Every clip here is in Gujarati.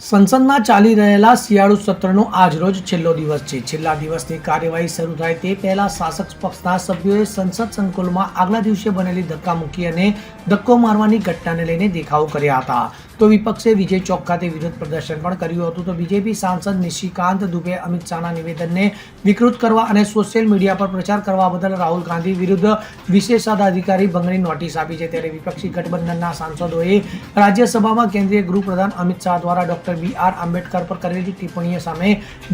સંસદમાં ચાલી રહેલા શિયાળુ સત્રનો આજરોજ છેલ્લો દિવસ છે. છેલ્લા દિવસની કાર્યવાહી શરૂ થાય તે પહેલા શાસક પક્ષના સભ્યોએ સંસદ સંકુલમાં આગલા દિવસે બનેલી ધક્કામુક્કી અને ધક્કો મારવાની ઘટનાને લઈને દેખાવો કર્યા હતા. તો વિપક્ષે વિજય ચોક ખાતે વિરોધ પ્રદર્શન પણ કર્યું હતું. તો બીજેપી સાંસદ નિશિકાંત દુબે અમિત શાહના નિવેદનને વિકૃત કરવા અને સોશિયલ મીડિયા પર પ્રચાર કરવા બદલ રાહુલ ગાંધી વિરુદ્ધ વિશેષાધિકારી ભંગની નોટિસ આપી છે. ત્યારે વિપક્ષી ગઠબંધનના સાંસદોએ રાજ્યસભામાં કેન્દ્રીય ગૃહપ્રધાન અમિત શાહ દ્વારા ડોક્ટર બી.આર. આંબેડકર પર કરેલી ટિપ્પણીઓ સામે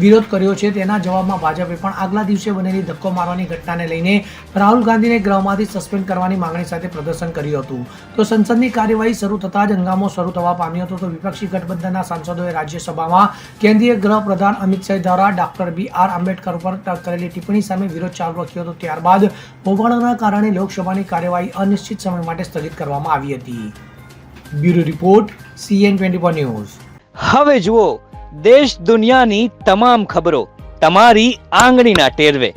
વિરોધ કર્યો છે. તેના જવાબમાં ભાજપે પણ આગલા દિવસે બનેલી ધક્કો મારવાની ઘટનાને લઈને રાહુલ ગાંધીને ગૃહમાંથી સસ્પેન્ડ કરવાની માંગણી સાથે પ્રદર્શન કર્યું હતું. તો સંસદની કાર્યવાહી શરૂ થતાં જ હંગામો શરૂ થવા પામ્યો હતો. તો વિપક્ષી ગઠબંધનના સાંસદોએ રાજ્યસભામાં કેન્દ્રીય ગૃહપ્રધાન અમિત શાહ દ્વારા ડોક્ટર બી.આર. આંબેડકર પર કરેલી ટિપ્પણી સામે વિરોધ ચાલુ રાખ્યો હતો. ત્યારબાદ હોબાળાના કારણે લોકસભાની કાર્યવાહી અનિશ્ચિત સમય માટે સ્થગિત કરવામાં આવી હતી. Bureau report CN24 news. હવે જુઓ દેશ દુનિયાની તમામ ખબરો તમારી આંગળીના ટેરવે.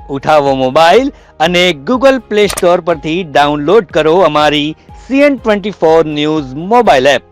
ઉઠાવો મોબાઈલ અને Google Play Store પરથી ડાઉનલોડ કરો અમારી CN24 ન્યૂઝ મોબાઈલ એપ.